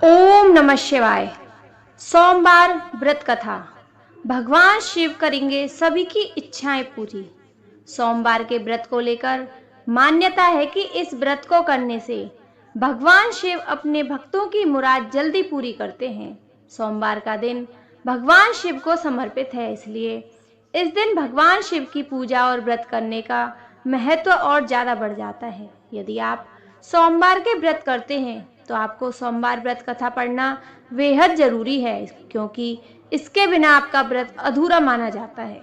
ओम नमः शिवाय। सोमवार व्रत कथा। भगवान शिव करेंगे सभी की इच्छाएं पूरी। सोमवार के व्रत को लेकर मान्यता है कि इस व्रत को करने से भगवान शिव अपने भक्तों की मुराद जल्दी पूरी करते हैं। सोमवार का दिन भगवान शिव को समर्पित है, इसलिए इस दिन भगवान शिव की पूजा और व्रत करने का महत्व और ज्यादा बढ़ जाता है। यदि आप सोमवार के व्रत करते हैं तो आपको सोमवार व्रत कथा पढ़ना बेहद जरूरी है, क्योंकि इसके बिना आपका व्रत अधूरा माना जाता है।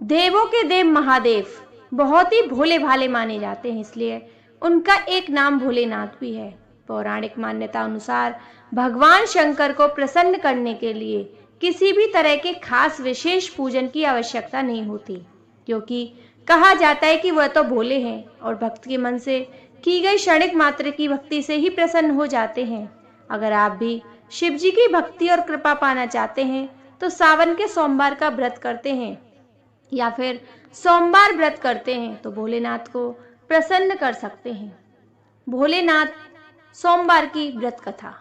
देवों के देव महादेव बहुत ही भोले भाले माने जाते हैं, इसलिए उनका एक नाम भोलेनाथ भी है। पौराणिक मान्यता अनुसार भगवान शंकर को प्रसन्न करने के लिए किसी भी तरह के खास विशेष पूजन की आवश्यकता नहीं होती, क्योंकि कहा जाता है कि वह तो भोले हैं और भक्त के मन से की गई क्षणिक मात्र की भक्ति से ही प्रसन्न हो जाते हैं। अगर आप भी शिव जी की भक्ति और कृपा पाना चाहते हैं तो सावन के सोमवार का व्रत करते हैं या फिर सोमवार व्रत करते हैं तो भोलेनाथ को प्रसन्न कर सकते हैं। भोलेनाथ सोमवार की व्रत कथा।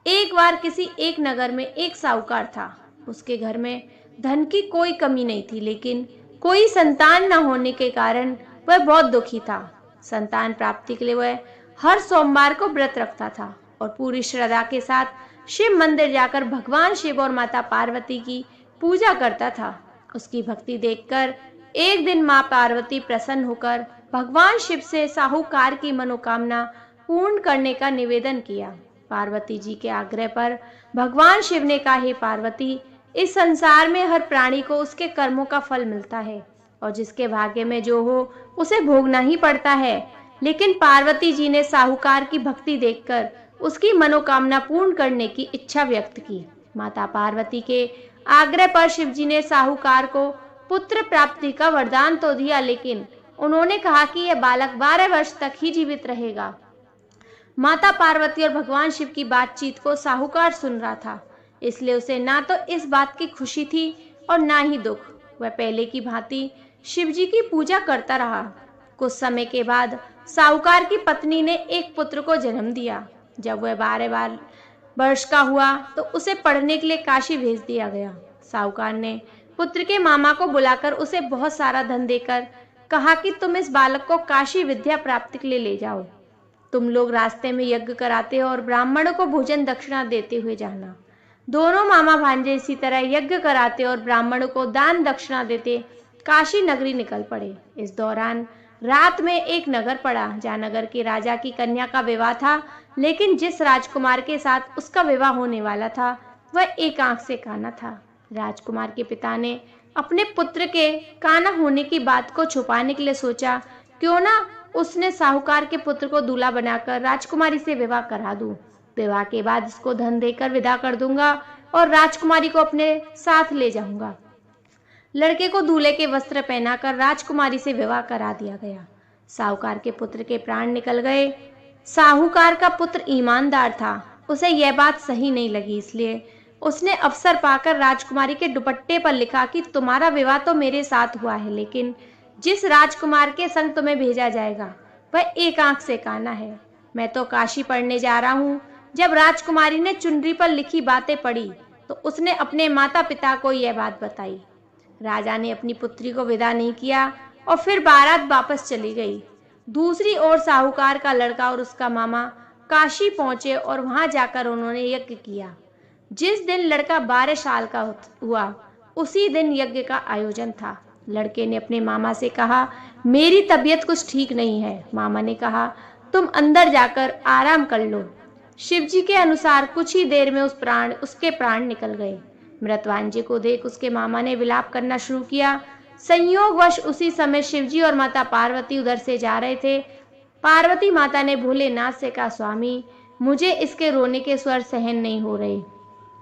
एक बार किसी एक नगर में एक साहूकार था। उसके घर में धन की कोई कमी नहीं थी, लेकिन कोई संतान न होने के कारण वह बहुत दुखी था। संतान प्राप्ति के लिए वह हर सोमवार को व्रत रखता था और पूरी श्रद्धा के साथ शिव मंदिर जाकर भगवान शिव और माता पार्वती की पूजा करता था। उसकी भक्ति देखकर एक दिन मां पार्वती प्रसन्न होकर भगवान शिव से साहूकार की मनोकामना पूर्ण करने का निवेदन किया। पार्वती जी के आग्रह पर भगवान शिव ने कहा, हे पार्वती, इस संसार में हर प्राणी को उसके कर्मों का फल मिलता है और जिसके भाग्य में जो हो उसे भोगना ही पड़ता है। लेकिन पार्वती जी ने साहूकार की भक्ति देखकर उसकी मनोकामना पूर्ण करने की इच्छा व्यक्त की। माता पार्वती के आग्रह पर शिव जी ने साहूकार को पुत्र प्राप्ति का वरदान तो दिया, लेकिन उन्होंने कहा कि यह बालक 12 वर्ष तक ही जीवित रहेगा। माता पार्वती और भगवान शिव की बातचीत को साहूकार सुन रहा था, इसलिए उसे ना तो इस बात की खुशी थी और ना ही दुख। वह पहले की भांति शिव जी की पूजा करता रहा। कुछ समय के बाद साहूकार की पत्नी ने एक पुत्र को जन्म दिया। जब वह 12 वर्ष का हुआ तो उसे पढ़ने के लिए काशी भेज दिया गया। साहूकार ने पुत्र के मामा को बुलाकर उसे बहुत सारा धन देकर कहा कि तुम इस बालक को काशी विद्या प्राप्ति के लिए ले जाओ। तुम लोग रास्ते में यज्ञ कराते हो और ब्राह्मणों को भोजन दक्षिणा देते हुए जाना। दोनों मामा भांजे इसी तरह यज्ञ कराते और ब्राह्मणों को दान दक्षिणा देते काशी नगरी निकल पड़े। इस दौरान रात में एक नगर पड़ा जहाँ नगर के राजा की कन्या का विवाह था, लेकिन जिस राजकुमार के साथ उसका विवाह होने वाला था वह एक आंख से काना था। राजकुमार के पिता ने अपने पुत्र के काना होने की बात को छुपाने के लिए सोचा, क्यों ना उसने साहूकार के पुत्र को दूल्हा बनाकर राजकुमारी से विवाह करा दूं। विवाह के बाद इसको धन देकर विदा कर दूंगा और राजकुमारी को अपने साथ ले जाऊंगा। लड़के को दूल्हे के वस्त्र पहनाकर राजकुमारी से विवाह करा दिया गया। साहूकार के पुत्र के प्राण निकल गए। साहूकार का पुत्र ईमानदार था, उसे यह बात सही नहीं लगी, इसलिए उसने अवसर पाकर राजकुमारी के दुपट्टे पर लिखा कि तुम्हारा विवाह तो मेरे साथ हुआ है, लेकिन जिस राजकुमार के संग तुम्हें भेजा जाएगा वह एक आंख से काना है। मैं तो काशी पढ़ने जा रहा हूँ। जब राजकुमारी ने चुनरी पर लिखी बातें पढ़ी तो उसने अपने माता पिता को यह बात बताई। राजा ने अपनी पुत्री को विदा नहीं किया और फिर बारात वापस चली गई। दूसरी ओर साहूकार का लड़का और उसका मामा काशी पहुंचे और वहां जाकर उन्होंने यज्ञ किया। जिस दिन लड़का 12 साल का हुआ उसी दिन यज्ञ का आयोजन था। लड़के ने अपने मामा से कहा, मेरी तबीयत कुछ ठीक नहीं है। मामा ने कहा, तुम अंदर जाकर आराम कर लो। शिवजी के अनुसार कुछ ही देर में उसके प्राण निकल गए। मृतवांजे को देख उसके मामा ने विलाप करना शुरू किया। संयोगवश उसी समय शिवजी और माता पार्वती उधर से जा रहे थे। पार्वती माता ने भोलेनाथ से कहा, स्वामी, मुझे इसके रोने के स्वर सहन नहीं हो रहे,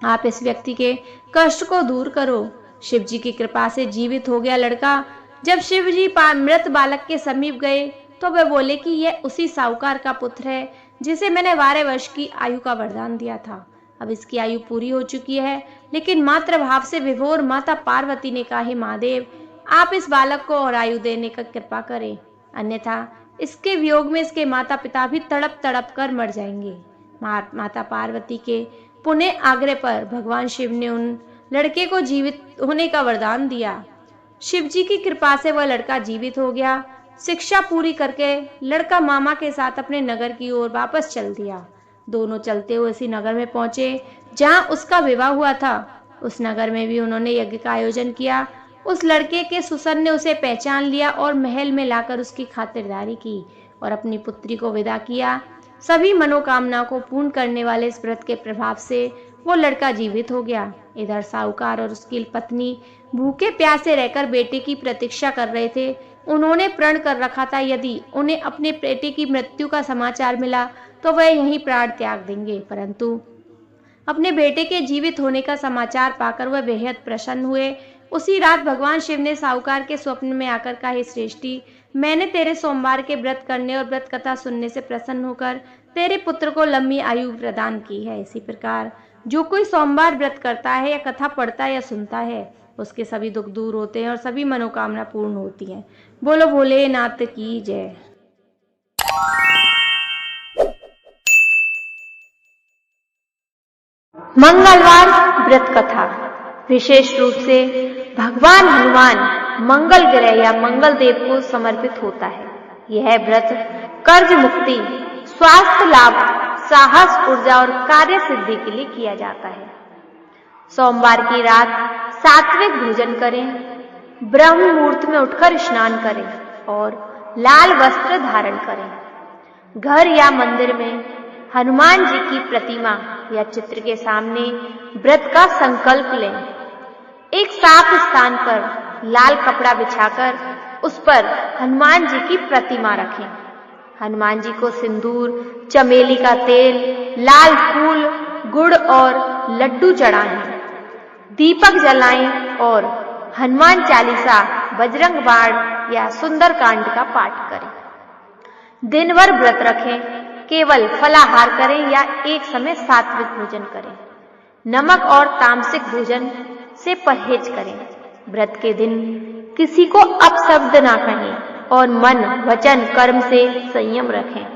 आप इस व्यक्ति के कष्ट को दूर करो। शिवजी की कृपा से जीवित हो गया लड़का। जब शिवजी मृत बालक के समीप गए तो वे बोले कि यह उसी साहूकार का पुत्र है जिसे मैंने 12 वर्ष की आयु का वरदान दिया था। अब इसकी आयु पूरी हो चुकी है, लेकिन मातृ भाव से विभोर माता पार्वती ने कहा, हे महादेव, आप इस बालक को और आयु देने का कृपा करें, अन्यथा इसके वियोग में इसके माता पिता भी तड़प तड़प कर मर जाएंगे। माता पार्वती के पुनः आग्रह पर भगवान शिव ने उन लड़के को जीवित होने का वरदान दिया। शिव जी की कृपा से वह लड़का जीवित हो गया। शिक्षा पूरी करके लड़का मामा के साथ अपने नगर की ओर वापस चल दिया। दोनों चलते हुए उसी नगर में पहुंचे जहां उसका विवाह हुआ था। उस नगर में भी उन्होंने यज्ञ का आयोजन किया। उस लड़के के सुसन ने उसे पहचान लिया और महल में लाकर उसकी खातिरदारी की और अपनी पुत्री को विदा किया। सभी मनोकामनाओं को पूर्ण करने वाले इस व्रत के प्रभाव से वो लड़का जीवित हो गया। इधर साहूकार और उसकी पत्नी भूखे प्यासे रहकर बेटे की प्रतीक्षा कर रहे थे। उन्होंने प्रण कर रखा था यदि उन्हें अपने बेटे की मृत्यु का समाचार मिला तो वह यहीं प्राण त्याग देंगे, परंतु अपने बेटे के जीवित होने का समाचार पाकर वह बेहद प्रसन्न हुए। उसी रात भगवान शिव ने साहूकार के स्वप्न में आकर कहा, हे श्रेष्ठी, मैंने तेरे सोमवार के व्रत करने और व्रत कथा सुनने से प्रसन्न होकर तेरे पुत्र को लंबी आयु प्रदान की है। इसी प्रकार जो कोई सोमवार व्रत करता है या कथा पढ़ता है या सुनता है उसके सभी दुख दूर होते हैं और सभी मनोकामना पूर्ण होती हैं। बोलो भोलेनाथ की जय। मंगलवार व्रत कथा विशेष रूप से भगवान हनुमान मंगल ग्रह या मंगल देव को समर्पित होता है। यह व्रत कर्ज मुक्ति, स्वास्थ्य लाभ, साहस, ऊर्जा और कार्य सिद्धि के लिए किया जाता है। सोमवार की रात सात्विक भोजन करें, ब्रह्म मुहूर्त में उठकर स्नान करें और लाल वस्त्र धारण करें। घर या मंदिर में हनुमान जी की प्रतिमा या चित्र के सामने व्रत का संकल्प लें। एक साफ स्थान पर लाल कपड़ा बिछाकर उस पर हनुमान जी की प्रतिमा रखें। हनुमान जी को सिंदूर, चमेली का तेल, लाल फूल, गुड़ और लड्डू चढ़ाएं। दीपक जलाएं और हनुमान चालीसा, बजरंग बाण या सुंदरकांड का पाठ करें। दिन भर व्रत रखें, केवल फलाहार करें या एक समय सात्विक भोजन करें। नमक और तामसिक भोजन से परहेज करें। व्रत के दिन किसी को अपशब्द ना कहें और मन, वचन, कर्म से संयम रखें।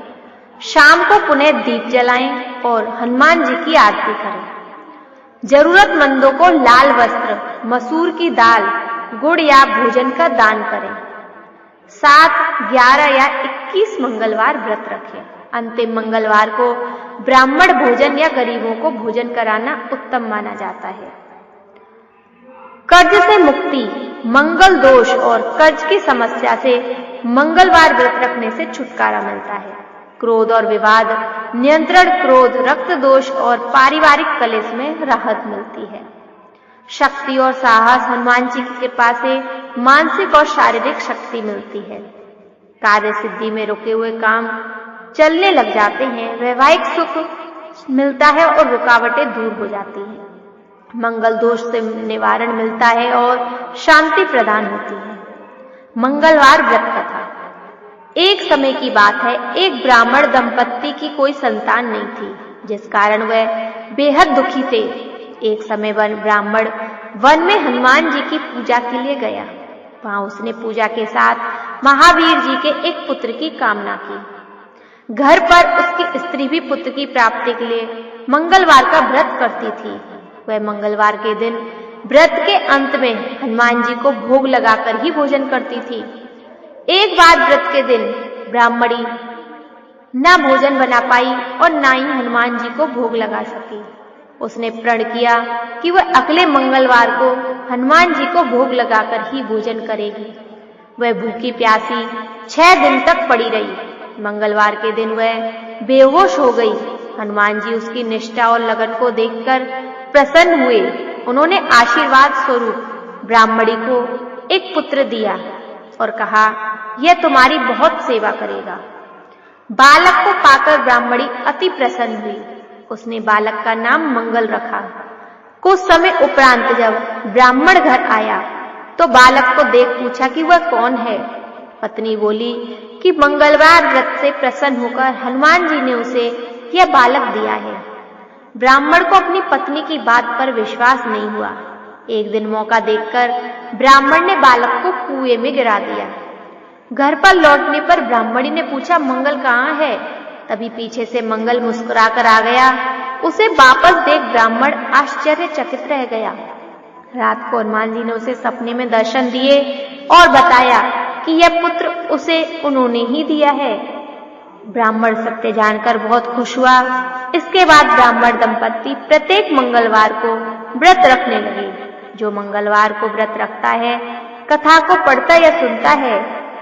शाम को पुनः दीप जलाएं और हनुमान जी की आरती करें। जरूरतमंदों को लाल वस्त्र, मसूर की दाल, गुड़ या भोजन का दान करें। 7, 11 या 21 मंगलवार व्रत रखें। अंतिम मंगलवार को ब्राह्मण भोजन या गरीबों को भोजन कराना उत्तम माना जाता है। कर्ज से मुक्ति, मंगल दोष और कर्ज की समस्या से मंगलवार व्रत रखने से छुटकारा मिलता है। क्रोध और विवाद नियंत्रण, क्रोध, रक्त दोष और पारिवारिक कलेश में राहत मिलती है। शक्ति और साहस, हनुमान जी की कृपा से मानसिक और शारीरिक शक्ति मिलती है। कार्य सिद्धि में रुके हुए काम चलने लग जाते हैं। वैवाहिक सुख मिलता है और रुकावटें दूर हो जाती हैं। मंगल दोष से निवारण मिलता है और शांति प्रदान होती है। मंगलवार व्रत कथा। एक समय की बात है, एक ब्राह्मण दंपत्ति की कोई संतान नहीं थी, जिस कारण वह बेहद दुखी थे। एक समय ब्राह्मण वन में हनुमान जी की पूजा के लिए गया। वहां उसने पूजा के साथ महावीर जी के एक पुत्र की कामना की। घर पर उसकी स्त्री भी पुत्र की प्राप्ति के लिए मंगलवार का व्रत करती थी। वह मंगलवार के दिन व्रत के अंत में हनुमान जी को भोग लगाकर ही भोजन करती थी। एक बार व्रत के दिन ब्राह्मणी न भोजन बना पाई और न ही हनुमान जी को भोग लगा सकी। उसने प्रण किया कि वह अगले मंगलवार को हनुमान जी को भोग लगाकर ही भोजन करेगी। वह भूखी प्यासी 6 दिन तक पड़ी रही। मंगलवार के दिन वह बेहोश हो गई। हनुमान जी उसकी निष्ठा और लगन को देखकर प्रसन्न हुए। उन्होंने आशीर्वाद स्वरूप ब्राह्मणी को एक पुत्र दिया और कहा, यह तुम्हारी बहुत सेवा करेगा। बालक को पाकर ब्राह्मणी अति प्रसन्न हुई। उसने बालक का नाम मंगल रखा। कुछ समय उपरांत जब ब्राह्मण घर आया तो बालक को देख पूछा कि वह कौन है। पत्नी बोली कि मंगलवार व्रत से प्रसन्न होकर हनुमान जी ने उसे यह बालक दिया है। ब्राह्मण को अपनी पत्नी की बात पर विश्वास नहीं हुआ। एक दिन मौका देखकर ब्राह्मण ने बालक को कुएं में गिरा दिया। घर पर लौटने पर ब्राह्मणी ने पूछा, मंगल कहाँ है? तभी पीछे से मंगल मुस्कुराकर आ गया। उसे वापस देख ब्राह्मण आश्चर्यचकित रह गया। रात को हनुमान जी ने उसे सपने में दर्शन दिए और बताया कि यह पुत्र उसे उन्होंने ही दिया है। ब्राह्मण सत्य जानकर बहुत खुश हुआ। इसके बाद ब्राह्मण दंपत्ति प्रत्येक मंगलवार को व्रत रखने लगे। जो मंगलवार को व्रत रखता है, कथा को पढ़ता या सुनता है,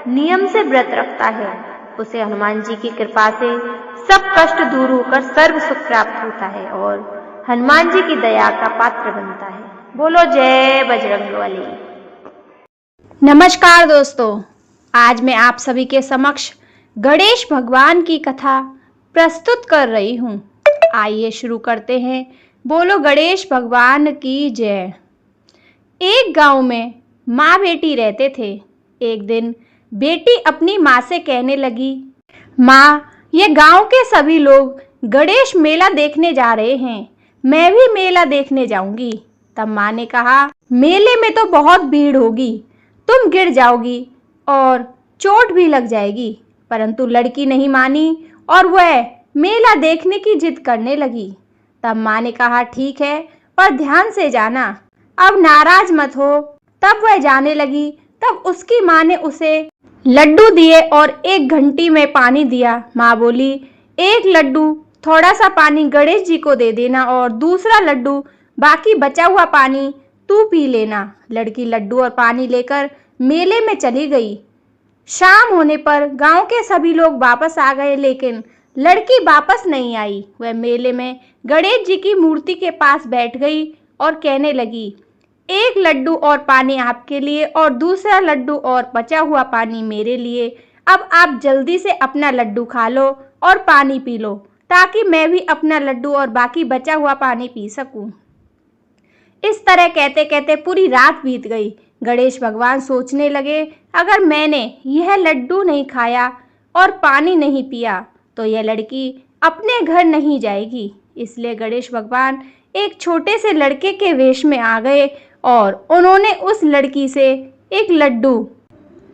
नियम से व्रत रखता है, उसे हनुमान जी की कृपा से सब कष्ट दूर होकर सर्व सुख प्राप्त होता है और हनुमान जी की दया का पात्र बनता है। बोलो जय बजरंगबली। नमस्कार दोस्तों, आज मैं आप सभी के समक्ष गणेश भगवान की कथा प्रस्तुत कर रही हूँ। आइए शुरू करते हैं। बोलो गणेश भगवान की जय। एक गांव में माँ बेटी रहते थे। एक दिन बेटी अपनी माँ से कहने लगी, माँ, ये गांव के सभी लोग गणेश मेला देखने जा रहे हैं, मैं भी मेला देखने जाऊंगी। तब माँ ने कहा, मेले में तो बहुत भीड़ होगी, तुम गिर जाओगी और चोट भी लग जाएगी। परंतु लड़की नहीं मानी और वह मेला देखने की जिद करने लगी। तब माँ ने कहा, ठीक है, पर ध्यान से जाना, अब नाराज मत हो। तब वह जाने लगी। तब उसकी माँ ने उसे लड्डू दिए और एक घंटी में पानी दिया। माँ बोली, एक लड्डू थोड़ा सा पानी गणेश जी को दे देना और दूसरा लड्डू बाकी बचा हुआ पानी तू पी लेना। लड़की लड्डू और पानी लेकर मेले में चली गई। शाम होने पर गांव के सभी लोग वापस आ गए, लेकिन लड़की वापस नहीं आई। वह मेले में गणेश जी की मूर्ति के पास बैठ गई और कहने लगी, एक लड्डू और पानी आपके लिए और दूसरा लड्डू और बचा हुआ पानी मेरे लिए। अब आप जल्दी से अपना लड्डू खा लो और पानी पी लो, ताकि मैं भी अपना लड्डू और बाकी बचा हुआ पानी पी सकूं। इस तरह कहते कहते पूरी रात बीत गई। गणेश भगवान सोचने लगे, अगर मैंने यह लड्डू नहीं खाया और पानी नहीं पिया तो यह लड़की अपने घर नहीं जाएगी। इसलिए गणेश भगवान एक छोटे से लड़के के वेश में आ गए और उन्होंने उस लड़की से एक लड्डू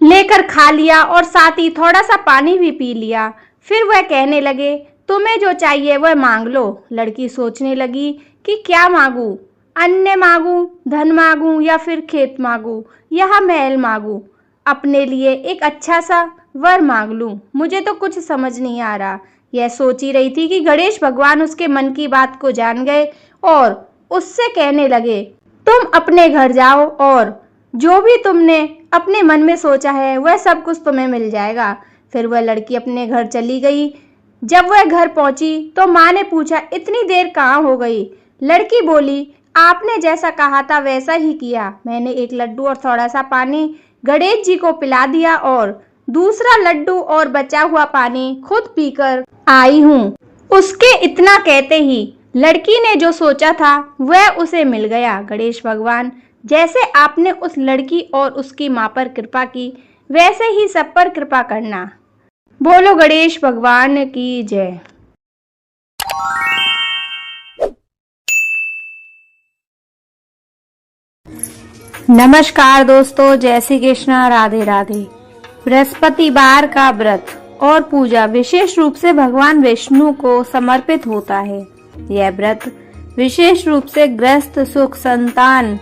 लेकर खा लिया और साथ ही थोड़ा सा पानी भी पी लिया। फिर वह कहने लगे, तुम्हें जो चाहिए वह मांग लो। लड़की सोचने लगी कि क्या मांगू, अन्न मांगू, धन मांगू या फिर खेत मांगू या महल मांगू, अपने लिए एक अच्छा सा वर मांग लूं, मुझे तो कुछ समझ नहीं आ रहा। यह सोच ही रही थी कि गणेश भगवान उसके मन की बात को जान गए और उससे कहने लगे, तुम अपने घर जाओ और जो भी तुमने अपने मन में सोचा है वह सब कुछ तुम्हें मिल जाएगा। फिर वह लड़की अपने घर चली गई। जब वह घर पहुंची तो माँ ने पूछा, इतनी देर कहाँ हो गई? लड़की बोली, आपने जैसा कहा था वैसा ही किया। मैंने एक लड्डू और थोड़ा सा पानी गणेश जी को पिला दिया और दूसरा लड्डू और बचा हुआ पानी खुद पीकर आई हूँ। उसके इतना कहते ही लड़की ने जो सोचा था वह उसे मिल गया। गणेश भगवान, जैसे आपने उस लड़की और उसकी माँ पर कृपा की, वैसे ही सब पर कृपा करना। बोलो गणेश भगवान की जय। नमस्कार दोस्तों, जय श्री कृष्णा, राधे राधे। बृहस्पतिवार का व्रत और पूजा विशेष रूप से भगवान विष्णु को समर्पित होता है। यह व्रत विशेष रूप से गृहस्थ सुख, संतान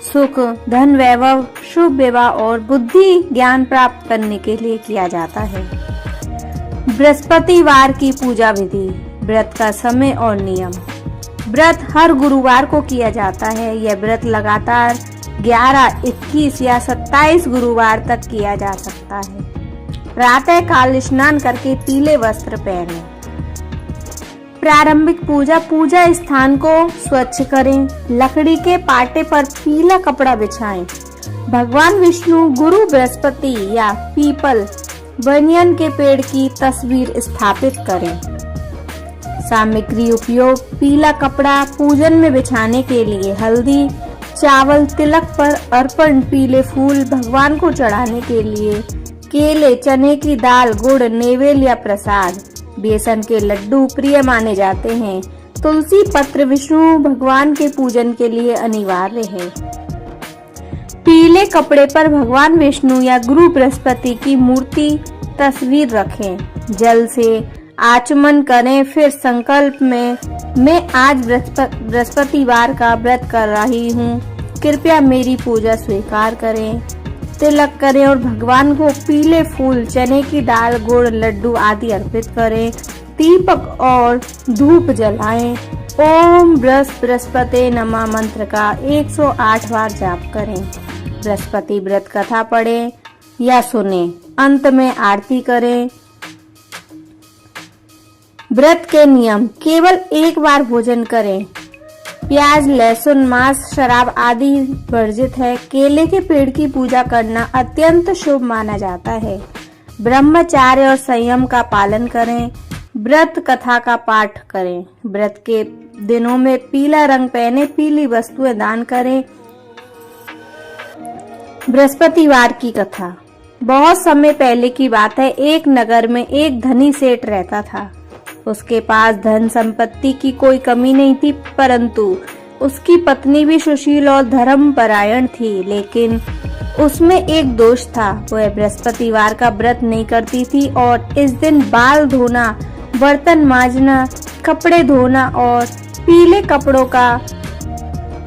सुख, धन वैभव, शुभ विवाह और बुद्धि ज्ञान प्राप्त करने के लिए किया जाता है। बृहस्पतिवार की पूजा विधि, व्रत का समय और नियम। व्रत हर गुरुवार को किया जाता है। यह व्रत लगातार 11, 21 या 27 गुरुवार तक किया जा सकता है। प्रातः काल स्नान करके पीले वस्त्र पहनें। प्रारंभिक पूजा स्थान को स्वच्छ करें। लकड़ी के पाटे पर पीला कपड़ा बिछाएं। भगवान विष्णु, गुरु बृहस्पति या पीपल, बनियन के पेड़ की तस्वीर स्थापित करें। सामग्री उपयोग, पीला कपड़ा पूजन में बिछाने के लिए, हल्दी, चावल, तिलक पर अर्पण, पीले फूल भगवान को चढ़ाने के लिए, केले, चने की दाल, गुड़, नेवेल या प्रसाद, बेसन के लड्डू प्रिय माने जाते हैं। तुलसी पत्र विष्णु भगवान के पूजन के लिए अनिवार्य है। पीले कपड़े पर भगवान विष्णु या गुरु बृहस्पति की मूर्ति तस्वीर रखें। जल से आचमन करें। फिर संकल्प में मैं आज बृहस्पतिवार का व्रत कर रही हूँ, कृपया मेरी पूजा स्वीकार करें। तिलक करें और भगवान को पीले फूल, चने की दाल, गुड़, लड्डू आदि अर्पित करें। दीपक और धूप जलाएं। ओम बृहस्पते नमः मंत्र का 108 बार जाप करें। बृहस्पति व्रत कथा पढ़ें या सुनें। अंत में आरती करें। व्रत के नियम: केवल एक बार भोजन करें। प्याज, लहसुन, मांस, शराब आदि वर्जित है। केले के पेड़ की पूजा करना अत्यंत शुभ माना जाता है। ब्रह्मचर्य और संयम का पालन करें। व्रत कथा का पाठ करें। व्रत के दिनों में पीला रंग पहने, पीली वस्तुएं दान करें। बृहस्पतिवार की कथा। बहुत समय पहले की बात है। एक नगर में एक धनी सेठ रहता था। उसके पास धन संपत्ति की कोई कमी नहीं थी, परंतु उसकी पत्नी भी सुशील और धर्मपरायण थी। लेकिन उसमें एक दोष था, वह बृहस्पतिवार का व्रत नहीं करती थी और इस दिन बाल धोना, बर्तन मांजना, कपड़े धोना और पीले कपड़ों का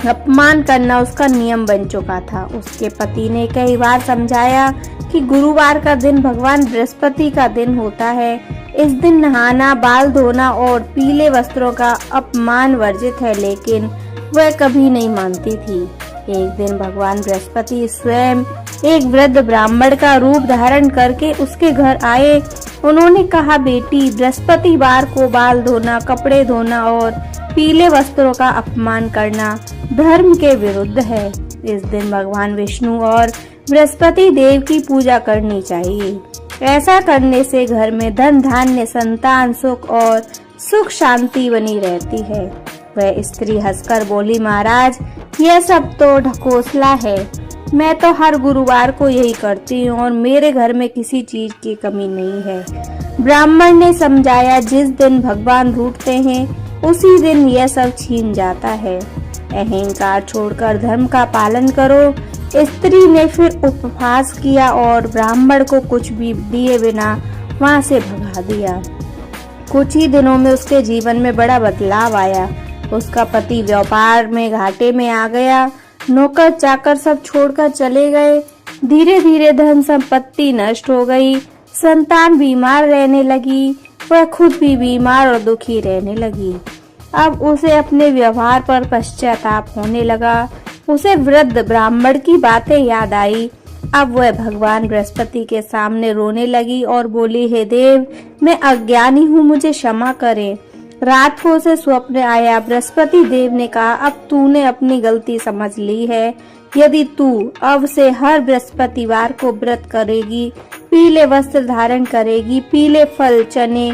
अपमान करना उसका नियम बन चुका था। उसके पति ने कई बार समझाया कि गुरुवार का दिन भगवान बृहस्पति का दिन होता है। इस दिन नहाना, बाल धोना और पीले वस्त्रों का अपमान वर्जित है, लेकिन वह कभी नहीं मानती थी। एक दिन भगवान बृहस्पति स्वयं एक वृद्ध ब्राह्मण का रूप धारण करके उसके घर आए। उन्होंने कहा, बेटी, बृहस्पतिवार को बाल धोना, कपड़े धोना और पीले वस्त्रों का अपमान करना धर्म के विरुद्ध है। इस दिन भगवान विष्णु और बृहस्पति देव की पूजा करनी चाहिए। ऐसा करने से घर में धन धान्य, संतान सुख और सुख शांति बनी रहती है। वह स्त्री हंसकर बोली, महाराज, यह सब तो ढकोसला है। मैं तो हर गुरुवार को यही करती हूँ और मेरे घर में किसी चीज की कमी नहीं है। ब्राह्मण ने समझाया, जिस दिन भगवान रूठते हैं उसी दिन यह सब छीन जाता है। अहंकार छोड़कर धर्म का पालन करो। स्त्री ने फिर उपवास किया और ब्राह्मण को कुछ भी दिए बिना वहां से भगा दिया। कुछ ही दिनों में उसके जीवन में बड़ा बदलाव आया। उसका पति व्यापार में घाटे में आ गया। नौकर चाकर सब छोड़कर चले गए। धीरे धीरे धन संपत्ति नष्ट हो गई। संतान बीमार रहने लगी। वह खुद भी बीमार और दुखी रहने लगी। अब उसे अपने व्यवहार पर पश्चाताप होने लगा। उसे वृद्ध ब्राह्मण की बातें याद आई। अब वह भगवान बृहस्पति के सामने रोने लगी और बोली, हे देव, मैं अज्ञानी हूँ, मुझे क्षमा करें। रात को उसे स्वप्न आया। बृहस्पति देव ने कहा, अब तूने अपनी गलती समझ ली है। यदि तू अब से हर बृहस्पतिवार को व्रत करेगी, पीले वस्त्र धारण करेगी, पीले फल, चने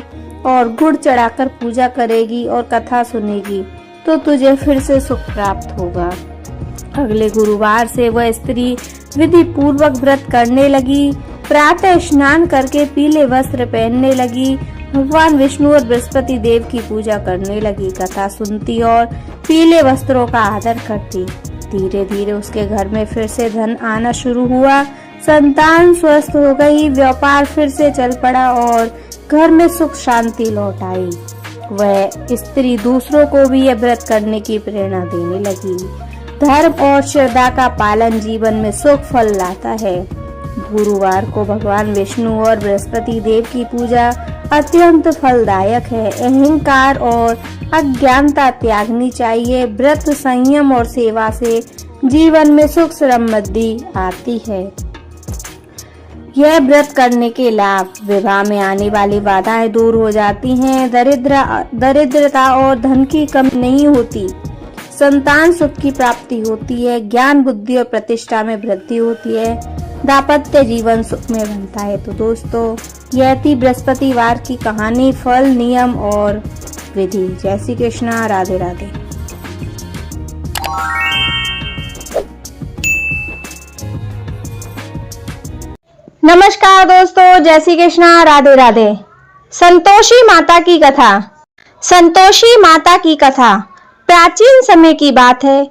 और गुड़ चढ़ाकर पूजा करेगी और कथा सुनेगी, तो तुझे फिर से सुख प्राप्त होगा। अगले गुरुवार से वह स्त्री विधि पूर्वक व्रत करने लगी। प्रातः स्नान करके पीले वस्त्र पहनने लगी। भगवान विष्णु और बृहस्पति देव की पूजा करने लगी। कथा सुनती और पीले वस्त्रों का आदर करती। धीरे धीरे उसके घर में फिर से धन आना शुरू हुआ। संतान स्वस्थ हो गई। व्यापार फिर से चल पड़ा और घर में सुख शांति लौट आई। वह स्त्री दूसरों को भी यह व्रत करने की प्रेरणा देने लगी। धर्म और श्रद्धा का पालन जीवन में सुख फल लाता है। गुरुवार को भगवान विष्णु और बृहस्पति देव की पूजा अत्यंत फलदायक है। अहंकार और अज्ञानता त्यागनी चाहिए। व्रत, संयम और सेवा से जीवन में सुख समृद्धि आती है। यह व्रत करने के लाभ: विवाह में आने वाली बाधाएं दूर हो जाती हैं। दरिद्रता और धन की कमी नहीं होती। संतान सुख की प्राप्ति होती है। ज्ञान, बुद्धि और प्रतिष्ठा में वृद्धि होती है। दाम्पत्य जीवन सुख में बनता है। तो दोस्तों, यह थी बृहस्पतिवार की कहानी, फल, नियम और विधि। जय श्री कृष्णा। राधे राधे। नमस्कार दोस्तों, जय श्री कृष्णा, राधे राधे। संतोषी माता की कथा। संतोषी माता की कथा प्राचीन समय की बात है।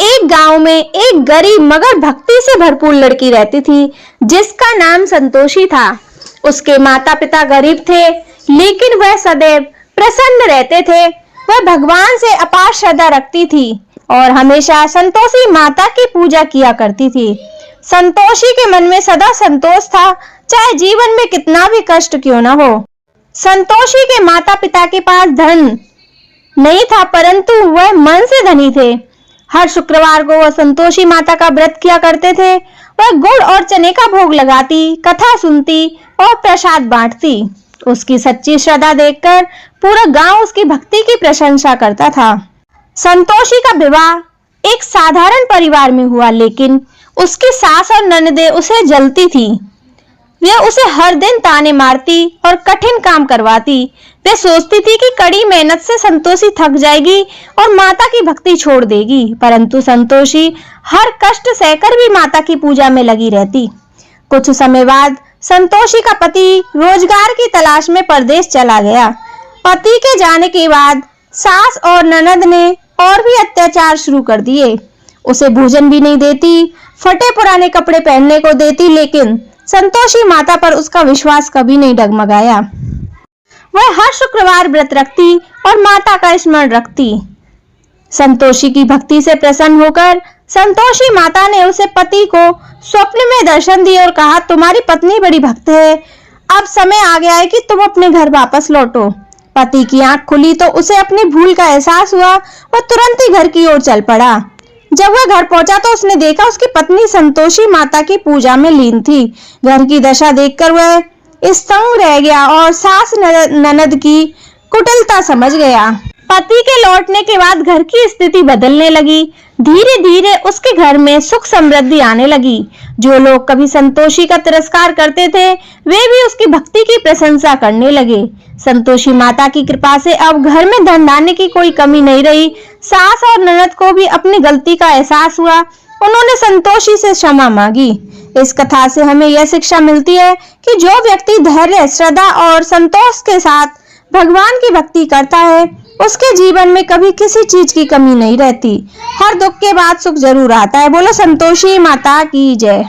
एक गांव में एक गरीब मगर भक्ति से भरपूर लड़की रहती थी, जिसका नाम संतोषी था। उसके माता पिता गरीब थे, लेकिन वह सदैव प्रसन्न रहते थे। वह भगवान से अपार श्रद्धा रखती थी और हमेशा संतोषी माता की पूजा किया करती थी। संतोषी के मन में सदा संतोष था, चाहे जीवन में कितना भी कष्ट क्यों न हो। संतोषी के माता पिता के पास धन नहीं था, परंतु वह मन से धनी थे। हर शुक्रवार को वह संतोषी माता का व्रत किया करते थे। वह गुड़ और चने का भोग लगाती, कथा सुनती और प्रसाद बांटती। उसकी सच्ची श्रद्धा देखकर पूरा गांव उसकी भक्ति की प्रशंसा करता था। संतोषी का विवाह एक साधारण परिवार में हुआ, लेकिन उसकी सास और ननदें उसे जलती थी। वे उसे हर दिन ताने मारती और कठिन काम करवाती। वे सोचती थी कि कड़ी मेहनत से संतोषी थक जाएगी और माता की भक्ति छोड़ देगी, परंतु संतोषी हर कष्ट सहकर भी माता की पूजा में लगी रहती। कुछ समय बाद संतोषी का पति रोजगार की तलाश में परदेश चला गया। पति के जाने के बाद सास और ननद ने और भी अत्याचार शुरू कर दिए। उसे भोजन भी नहीं देती, फटे पुराने कपड़े पहनने को देती, लेकिन संतोषी माता पर उसका विश्वास कभी नहीं डगमगाया। वह हर शुक्रवार व्रत रखती और माता का स्मरण रखती। संतोषी की भक्ति से प्रसन्न होकर संतोषी माता ने उसे पति को स्वप्न में दर्शन दिए और कहा, तुम्हारी पत्नी बड़ी भक्त है, अब समय आ गया है कि तुम अपने घर वापस लौटो। पति की आंख खुली तो उसे अपनी भूल का एहसास हुआ। वह तुरंत ही घर की ओर चल पड़ा। जब वह घर पहुंचा तो उसने देखा उसकी पत्नी संतोषी माता की पूजा में लीन थी। घर की दशा देखकर वह स्तंभ रह गया और सास ननद की कुटिलता समझ गया। पति के लौटने के बाद घर की स्थिति बदलने लगी। धीरे धीरे उसके घर में सुख समृद्धि आने लगी। जो लोग कभी संतोषी का तिरस्कार करते थे, वे भी उसकी भक्ति की प्रशंसा करने लगे। संतोषी माता की कृपा से अब घर में धन धान्य की कोई कमी नहीं रही। सास और ननद को भी अपनी गलती का एहसास हुआ। उन्होंने संतोषी से क्षमा मांगी। इस कथा से हमें यह शिक्षा मिलती है कि जो व्यक्ति धैर्य, श्रद्धा और संतोष के साथ भगवान की भक्ति करता है, उसके जीवन में कभी किसी चीज की कमी नहीं रहती। हर दुख के बाद सुख जरूर आता है। बोलो संतोषी माता की जय।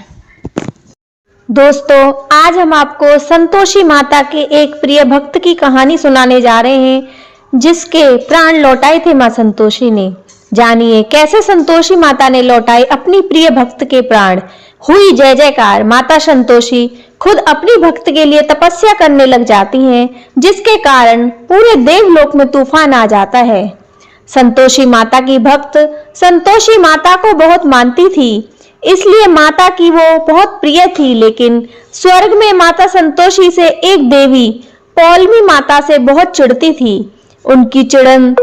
दोस्तों, आज हम आपको संतोषी माता के एक प्रिय भक्त की कहानी सुनाने जा रहे हैं, जिसके प्राण लौटाए थे मां संतोषी ने। जानिए कैसे संतोषी माता ने लौटाए अपनी प्रिय भक्त के प्राण। हुई जय जयकार। माता संतोषी खुद अपनी भक्त के लिए तपस्या करने लग जाती हैं, जिसके कारण पूरे देवलोक में तूफान आ जाता है। संतोषी माता की भक्त संतोषी माता को बहुत मानती थी, इसलिए माता की वो बहुत प्रिय थी। लेकिन स्वर्ग में माता संतोषी से एक देवी पौलमी माता से बहुत चिढ़ती थी। उनकी चिड़न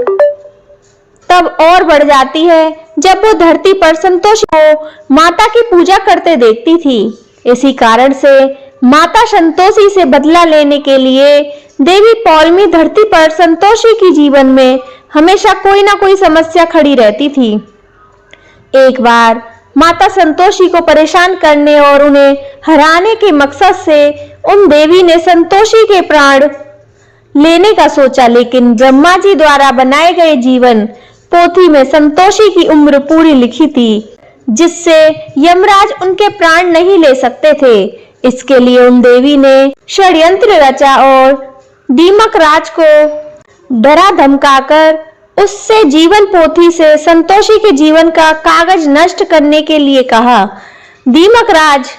तब और बढ़ जाती है जब वो धरती पर संतोषी को माता की पूजा करते देखती थी। इसी कारण से माता संतोषी से बदला लेने के लिए देवी पौलमी धरती पर संतोषी की जीवन में हमेशा कोई ना कोई समस्या खड़ी रहती थी। एक बार माता संतोषी को परेशान करने और उन्हें हराने के मकसद से उन देवी ने संतोषी के प्राण लेने का सोचा, लेकिन ब्रह्मा जी द्वारा बनाए गए जीवन पोथी में संतोषी की उम्र पूरी लिखी थी, जिससे यमराज उनके प्राण नहीं ले सकते थे। इसके लिए उन देवी ने षड्यंत्र रचा और दीमक राज को डरा धमकाकर उससे जीवन पोथी से संतोषी के जीवन का कागज नष्ट करने के लिए कहा। दीमक राज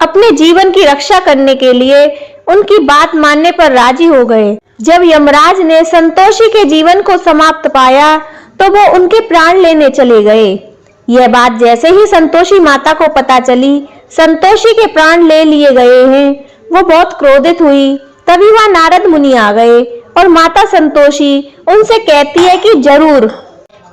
अपने जीवन की रक्षा करने के लिए उनकी बात मानने पर राजी हो गए। जब यमराज ने संतोषी के जीवन को समाप्त पाया तो वो उनके प्राण लेने चले गए। यह बात जैसे ही संतोषी माता को पता चली संतोषी के प्राण ले लिए गए हैं, वो बहुत क्रोधित हुई। तभी वहां नारद मुनि आ गए और माता संतोषी उनसे कहती है कि जरूर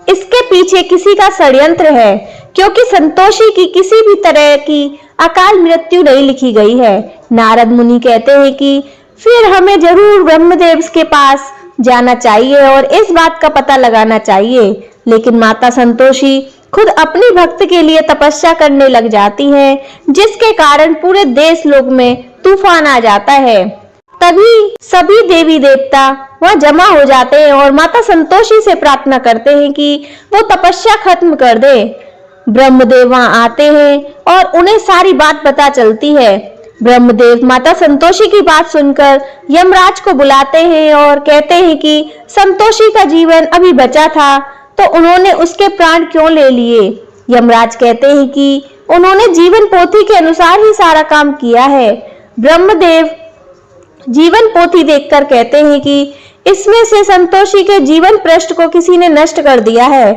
इसके पीछे किसी का षड्यंत्र है, क्योंकि संतोषी की किसी भी तरह की अकाल मृत्यु नहीं लिखी गई है। नारद मुनि कहते हैं कि फिर हमें जरूर ब्रह्मदेव के पास जाना चाहिए और इस बात का पता लगाना चाहिए। लेकिन माता संतोषी खुद अपनी भक्त के लिए तपस्या करने लग जाती हैं, जिसके कारण पूरे देश लोक में तूफान आ जाता है। तभी सभी देवी देवता वहां जमा हो जाते हैं और माता संतोषी से प्रार्थना करते हैं कि वो तपस्या खत्म कर दे। ब्रह्मदेव वहां आते हैं और उन्हें सारी बात पता चलती है। ब्रह्मदेव माता संतोषी की बात सुनकर यमराज को बुलाते हैं और कहते हैं कि संतोषी का जीवन अभी बचा था तो उन्होंने उसके प्राण क्यों ले लिए। यमराज कहते हैं कि उन्होंने जीवन पोथी के अनुसार ही सारा काम किया है। ब्रह्मदेव जीवन पोथी देखकर कहते हैं कि इसमें से संतोषी के जीवन पृष्ठ को किसी ने नष्ट कर दिया है।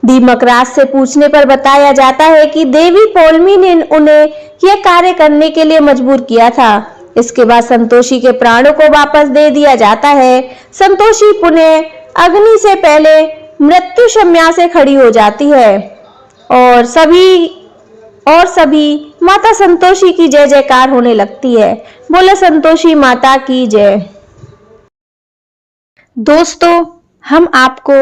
दीमकराज से पूछने पर बताया जाता है कि देवी पोलमी ने उन्हें यह कार्य करने के लिए मजबूर किया था। इसके बाद संतोषी के प्राणों को वापस दे दिया जाता है। संतोषी पुनः अग्नि से पहले मृत्यु शम्या से खड़ी हो जाती है और सभी माता संतोषी की जय जयकार होने लगती है। बोले संतोषी माता की जय। दोस्तों, हम आपको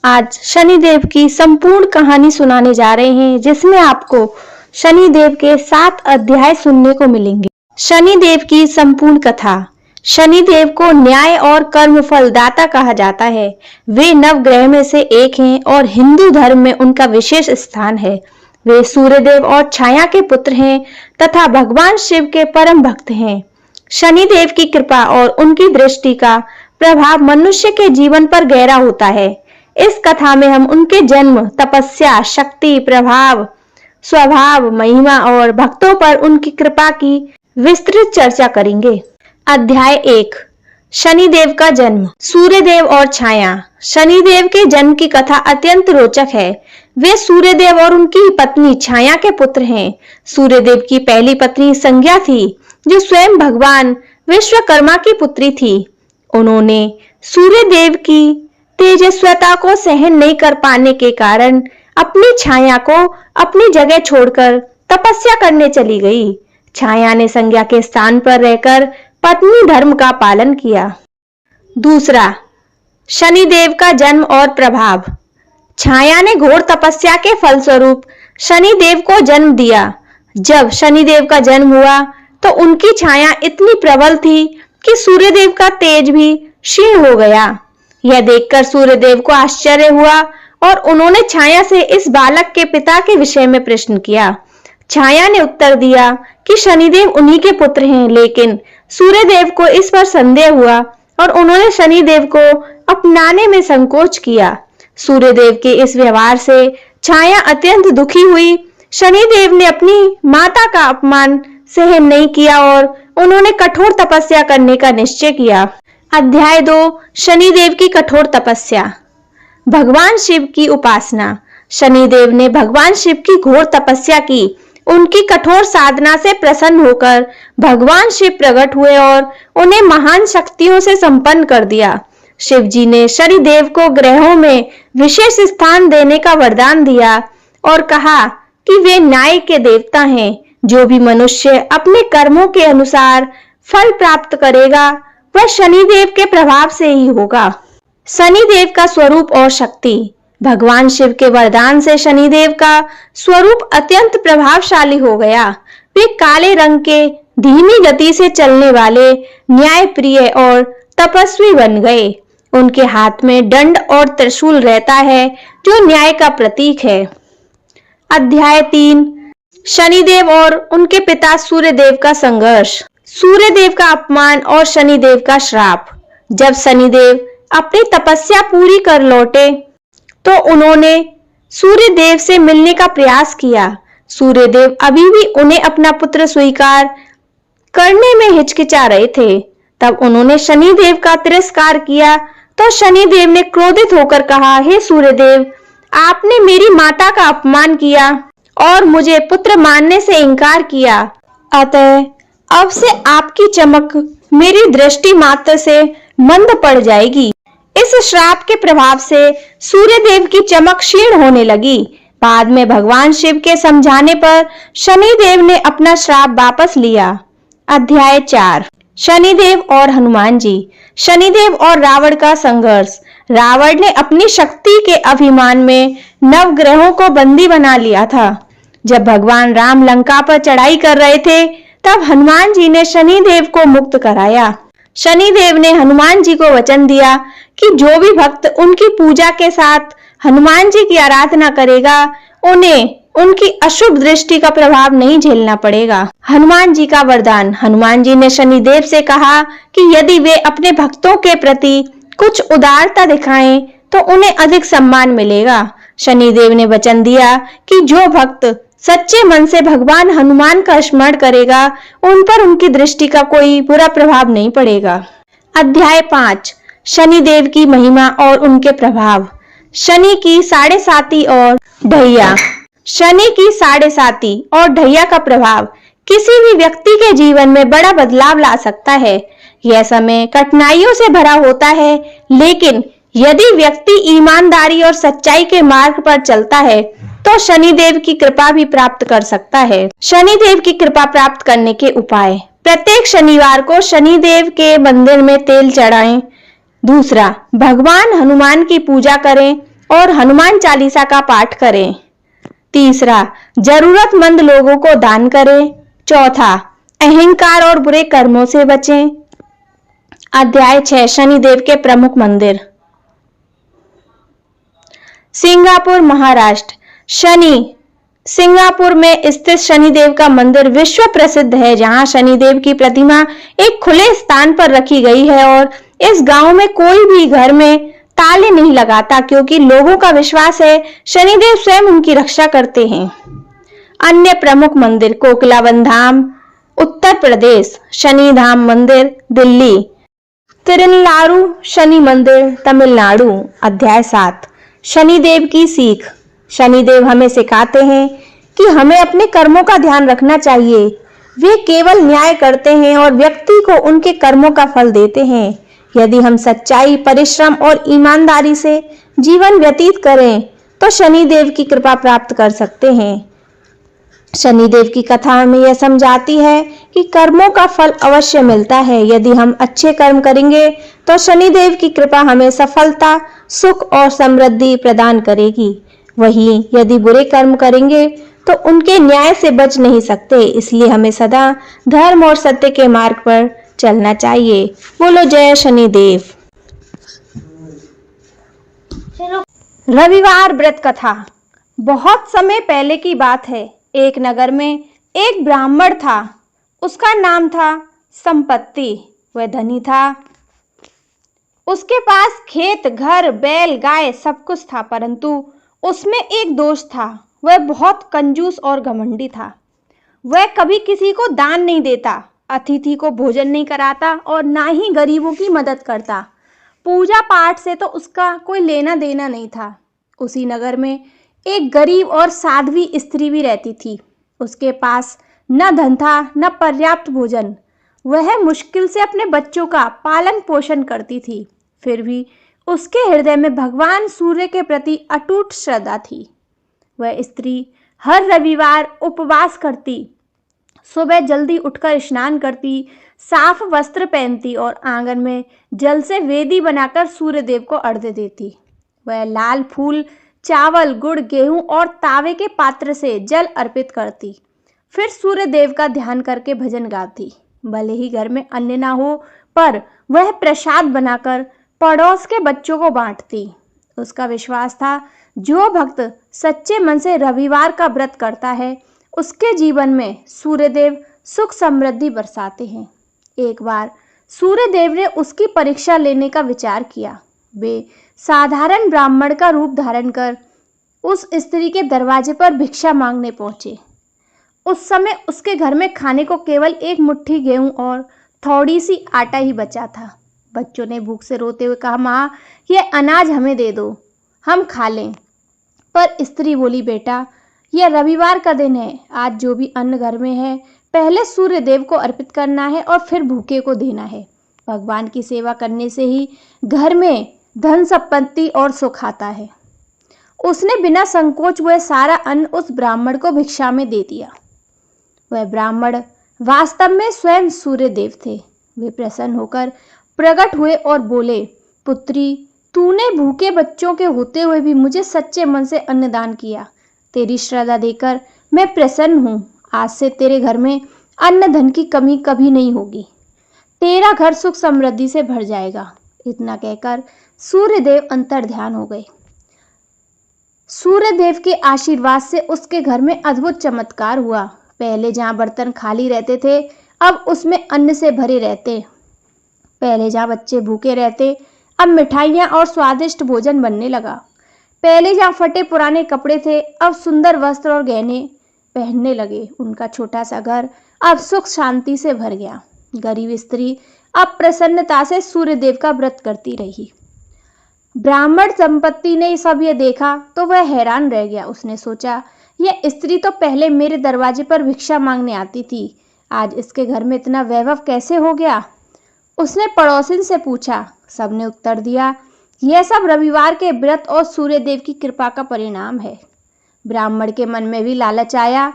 आज शनिदेव की संपूर्ण कहानी सुनाने जा रहे हैं, जिसमें आपको शनिदेव के 7 अध्याय सुनने को मिलेंगे। शनिदेव की संपूर्ण कथा। शनिदेव को न्याय और कर्म फलदाता कहा जाता है। वे नवग्रह में से एक हैं और हिंदू धर्म में उनका विशेष स्थान है। वे सूर्यदेव और छाया के पुत्र हैं तथा भगवान शिव के परम भक्त हैं। शनिदेव की कृपा और उनकी दृष्टि का प्रभाव मनुष्य के जीवन पर गहरा होता है। इस कथा में हम उनके जन्म, तपस्या, शक्ति, प्रभाव, स्वभाव, महिमा और भक्तों पर उनकी कृपा की विस्तृत चर्चा करेंगे। अध्याय 1। शनिदेव का जन्म। सूर्यदेव और छाया। शनिदेव के जन्म की कथा अत्यंत रोचक है। वे सूर्यदेव और उनकी पत्नी छाया के पुत्र हैं। सूर्यदेव की पहली पत्नी संज्ञा थी, जो स्वयं भगवान विश्वकर्मा की पुत्री थी। उन्होंने सूर्यदेव की तेजस्विता को सहन नहीं कर पाने के कारण अपनी छाया को अपनी जगह छोड़कर तपस्या करने चली गई। छाया ने संज्ञा के स्थान पर रहकर पत्नी धर्म का पालन किया। दूसरा, शनिदेव का जन्म और प्रभाव। छाया ने घोर तपस्या के फलस्वरूप शनिदेव को जन्म दिया। जब शनिदेव का जन्म हुआ तो उनकी छाया इतनी प्रबल थी कि सूर्यदेव का तेज भी क्षीण हो गया। यह देखकर सूर्यदेव को आश्चर्य हुआ और उन्होंने छाया से इस बालक के पिता के विषय में प्रश्न किया। छाया ने उत्तर दिया कि शनिदेव उन्हीं के पुत्र हैं, लेकिन सूर्यदेव को इस पर संदेह हुआ और उन्होंने शनिदेव को अपनाने में संकोच किया। सूर्यदेव के इस व्यवहार से छाया अत्यंत दुखी हुई। शनिदेव ने अपनी माता का अपमान सहन नहीं किया और उन्होंने कठोर तपस्या करने का निश्चय किया। अध्याय 2। शनिदेव की कठोर तपस्या। भगवान शिव की उपासना। शनिदेव ने भगवान शिव की घोर तपस्या की। उनकी कठोर साधना से प्रसन्न होकर भगवान शिव प्रकट हुए और उन्हें महान शक्तियों से संपन्न कर दिया। शिव जी ने शनिदेव को ग्रहों में विशेष स्थान देने का वरदान दिया और कहा कि वे न्याय के देवता हैं। जो भी मनुष्य अपने कर्मों के अनुसार फल प्राप्त करेगा वह शनिदेव के प्रभाव से ही होगा। शनिदेव का स्वरूप और शक्ति। भगवान शिव के वरदान से शनिदेव का स्वरूप अत्यंत प्रभावशाली हो गया। वे काले रंग के, धीमी गति से चलने वाले, न्यायप्रिय और तपस्वी बन गए। उनके हाथ में दंड और त्रिशूल रहता है, जो न्याय का प्रतीक है। अध्याय 3। शनिदेव और उनके पिता सूर्यदेव का संघर्ष। सूर्यदेव का अपमान और शनिदेव का श्राप। जब शनिदेव अपनी तपस्या पूरी कर लौटे तो उन्होंने सूर्यदेव से मिलने का प्रयास किया। सूर्यदेव अभी भी उन्हें अपना पुत्र स्वीकार करने में हिचकिचा रहे थे। तब उन्होंने शनिदेव का तिरस्कार किया तो शनिदेव ने क्रोधित होकर कहा, हे सूर्यदेव, आपने मेरी माता का अपमान किया और मुझे पुत्र मानने से इनकार किया। अतः अब से आपकी चमक मेरी दृष्टि मात्र से मंद पड़ जाएगी। इस श्राप के प्रभाव से सूर्यदेव की चमक क्षीण होने लगी। बाद में भगवान शिव के समझाने पर शनिदेव ने अपना श्राप वापस लिया। अध्याय 4। शनिदेव और हनुमान जी। शनिदेव और रावण का संघर्ष। रावण ने अपनी शक्ति के अभिमान में नवग्रहों को बंदी बना लिया था। जब भगवान राम लंका पर चढ़ाई कर रहे थे तब हनुमान जी ने शनिदेव को मुक्त कराया। शनिदेव ने हनुमान जी को वचन दिया कि जो भी भक्त उनकी पूजा के साथ हनुमान जी की आराधना करेगा उन्हें उनकी अशुभ दृष्टि का प्रभाव नहीं झेलना पड़ेगा। हनुमान जी का वरदान। हनुमान जी ने शनिदेव से कहा कि यदि वे अपने भक्तों के प्रति कुछ उदारता दिखाएं तो उन्हें अधिक सम्मान मिलेगा। शनिदेव ने वचन दिया कि जो भक्त सच्चे मन से भगवान हनुमान का स्मरण करेगा उन पर उनकी दृष्टि का कोई बुरा प्रभाव नहीं पड़ेगा। अध्याय 5 शनिदेव की महिमा और उनके प्रभाव। शनि की साढ़े साती और ढैया। शनि की साढ़े साती और ढैया का प्रभाव किसी भी व्यक्ति के जीवन में बड़ा बदलाव ला सकता है। यह समय कठिनाइयों से भरा होता है, लेकिन यदि व्यक्ति ईमानदारी और सच्चाई के मार्ग पर चलता है तो शनिदेव की कृपा भी प्राप्त कर सकता है। शनिदेव की कृपा प्राप्त करने के उपाय। प्रत्येक शनिवार को शनिदेव के मंदिर में तेल चढ़ाएं। दूसरा, भगवान हनुमान की पूजा करें और हनुमान चालीसा का पाठ करें। तीसरा, जरूरतमंद लोगों को दान करें। चौथा, अहंकार और बुरे कर्मों से बचें। अध्याय 6 शनिदेव के प्रमुख मंदिर। सिंगापुर, महाराष्ट्र। शनि सिंगापुर में स्थित शनिदेव का मंदिर विश्व प्रसिद्ध है, जहां शनिदेव की प्रतिमा एक खुले स्थान पर रखी गई है और इस गांव में कोई भी घर में ताले नहीं लगाता, क्योंकि लोगों का विश्वास है शनिदेव स्वयं उनकी रक्षा करते हैं। अन्य प्रमुख मंदिर। कोकिलावन धाम, उत्तर प्रदेश। शनि धाम मंदिर, दिल्ली। तिरुनलारू शनि मंदिर, तमिलनाडु। अध्याय 7 शनिदेव की सीख। शनिदेव हमें सिखाते हैं कि हमें अपने कर्मों का ध्यान रखना चाहिए। वे केवल न्याय करते हैं और व्यक्ति को उनके कर्मों का फल देते हैं। यदि हम सच्चाई, परिश्रम और ईमानदारी से जीवन व्यतीत करें तो शनिदेव की कृपा प्राप्त कर सकते हैं। शनिदेव की कथा हमें यह समझाती है कि कर्मों का फल अवश्य मिलता है। यदि हम अच्छे कर्म करेंगे तो शनिदेव की कृपा हमें सफलता, सुख और समृद्धि प्रदान करेगी। वहीं यदि बुरे कर्म करेंगे तो उनके न्याय से बच नहीं सकते। इसलिए हमें सदा धर्म और सत्य के मार्ग पर चलना चाहिए। बोलो जय शनिदेव। रविवार व्रत कथा। बहुत समय पहले की बात है। एक नगर में एक ब्राह्मण था। उसका नाम था संपत्ति। वह धनी था। उसके पास खेत, घर, बैल, गाय सब कुछ था, परंतु उसमें एक दोष था। वह बहुत कंजूस और घमंडी था। वह कभी किसी को दान नहीं देता, अतिथि को भोजन नहीं कराता और ना ही गरीबों की मदद करता। पूजा पाठ से तो उसका कोई लेना देना नहीं था। उसी नगर में एक गरीब और साध्वी स्त्री भी रहती थी। उसके पास न धन था, न पर्याप्त भोजन। वह मुश्किल से अपने बच्चों का पालन पोषण करती थी। फिर भी उसके हृदय में भगवान सूर्य के प्रति अटूट श्रद्धा थी। वह स्त्री हर रविवार उपवास करती, सुबह जल्दी उठकर स्नान करती, साफ वस्त्र पहनती और आंगन में जल से वेदी बनाकर सूर्य देव को अर्घ्य देती। वह लाल फूल, चावल, गुड़, गेहूं और तावे के पात्र से जल अर्पित करती। फिर सूर्य देव का ध्यान करके भजन गाती। भले ही घर में अन्न ना हो, पर वह प्रसाद बनाकर पड़ोस के बच्चों को बांटती। उसका विश्वास था जो भक्त सच्चे मन से रविवार का व्रत करता है उसके जीवन में सूर्यदेव सुख समृद्धि बरसाते हैं। एक बार सूर्यदेव ने उसकी परीक्षा लेने का विचार किया। वे साधारण ब्राह्मण का रूप धारण कर उस स्त्री के दरवाजे पर भिक्षा मांगने पहुंचे। उस समय उसके घर में खाने को केवल एक मुट्ठी गेहूं और थोड़ी सी आटा ही बचा था। बच्चों ने भूख से रोते हुए कहा, माँ, ये अनाज हमें दे दो, हम खा लें। पर स्त्री बोली, बेटा, यह रविवार का दिन है। आज जो भी अन्न घर में है पहले सूर्य देव को अर्पित करना है और फिर भूखे को देना है। भगवान की सेवा करने से ही घर में धन संपत्ति और सुख आता है। उसने बिना संकोच वह सारा अन्न उस ब्राह्मण को भिक्षा में दे दिया। वह ब्राह्मण वास्तव में स्वयं सूर्य देव थे। वे प्रसन्न होकर प्रकट हुए और बोले, पुत्री, तूने भूखे बच्चों के होते हुए भी मुझे सच्चे मन से अन्नदान किया। तेरी श्रद्धा देकर मैं प्रसन्न हूँ। आज से तेरे घर में अन्न धन की कमी कभी नहीं होगी। तेरा घर सुख समृद्धि से भर जाएगा। इतना कहकर सूर्यदेव अंतर ध्यान हो गए। सूर्य देव के आशीर्वाद से उसके घर में अद्भुत चमत्कार हुआ। पहले जहाँ बर्तन खाली रहते थे, अब उसमें अन्न से भरे रहते। पहले जहाँ बच्चे भूखे रहते, अब मिठाइयाँ और स्वादिष्ट भोजन बनने लगा। पहले जहाँ फटे पुराने कपड़े थे, अब सुंदर वस्त्र और गहने पहनने लगे। उनका छोटा सा घर अब सुख शांति से भर गया। गरीब स्त्री अब प्रसन्नता से सूर्यदेव का व्रत करती रही। ब्राह्मण दंपत्ति ने सब ये देखा तो वह हैरान रह गया। उसने सोचा, यह स्त्री तो पहले मेरे दरवाजे पर भिक्षा मांगने आती थी, आज इसके घर में इतना वैभव कैसे हो गया। उसने पड़ोसिन से पूछा। सबने उत्तर दिया, यह सब रविवार के व्रत और सूर्यदेव की कृपा का परिणाम है। ब्राह्मण के मन में भी लालच आया।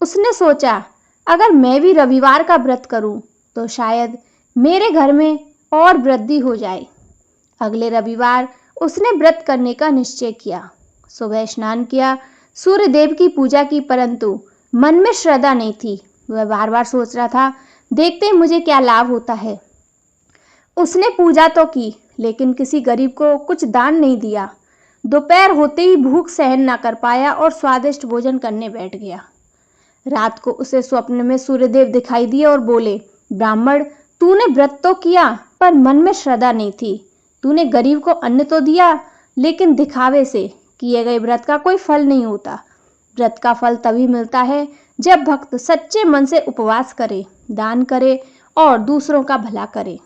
उसने सोचा, अगर मैं भी रविवार का व्रत करूं तो शायद मेरे घर में और वृद्धि हो जाए। अगले रविवार उसने व्रत करने का निश्चय किया। सुबह स्नान किया, सूर्यदेव की पूजा की, परंतु मन में श्रद्धा नहीं थी। वह बार बार सोच रहा था, देखते ही मुझे क्या लाभ होता है। उसने पूजा तो की, लेकिन किसी गरीब को कुछ दान नहीं दिया। दोपहर होते ही भूख सहन न कर पाया और स्वादिष्ट भोजन करने बैठ गया। रात को उसे स्वप्न में सूर्यदेव दिखाई दिए और बोले, ब्राह्मण, तूने व्रत तो किया पर मन में श्रद्धा नहीं थी। तूने गरीब को अन्न तो दिया, लेकिन दिखावे से किए गए व्रत का कोई फल नहीं होता। व्रत का फल तभी मिलता है जब भक्त सच्चे मन से उपवास करे, दान करे और दूसरों का भला करे।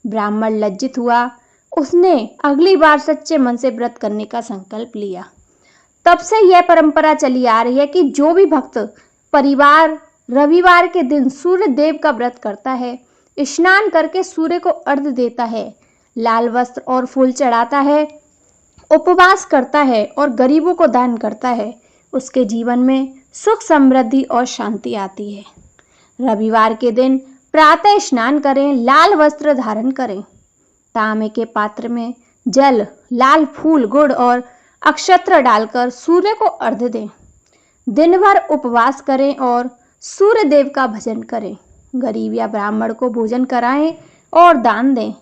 ब्राह्मण लज्जित हुआ। उसने अगली बार सच्चे मन से व्रत करने का संकल्प लिया। तब से यह परंपरा चली आ रही है कि जो भी भक्त परिवार रविवार के दिन सूर्य देव का व्रत करता है, स्नान करके सूर्य को अर्घ्य देता है, लाल वस्त्र और फूल चढ़ाता है, उपवास करता है और गरीबों को दान करता है, उसके जीवन में सुख समृद्धि और शांति आती है। रविवार के दिन प्रातः स्नान करें, लाल वस्त्र धारण करें, तांबे के पात्र में जल, लाल फूल, गुड़ और अक्षत्र डालकर सूर्य को अर्घ्य दें। दिन भर उपवास करें और सूर्य देव का भजन करें। गरीब या ब्राह्मण को भोजन कराएं और दान दें।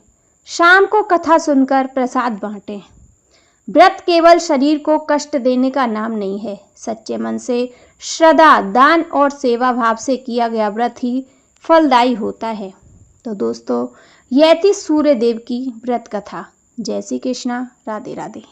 शाम को कथा सुनकर प्रसाद बांटें। व्रत केवल शरीर को कष्ट देने का नाम नहीं है। सच्चे मन से श्रद्धा, दान और सेवा भाव से किया गया व्रत ही फलदायी होता है। तो दोस्तों, यह थी सूर्य देव की व्रत कथा। जय श्री कृष्णा, राधे राधे।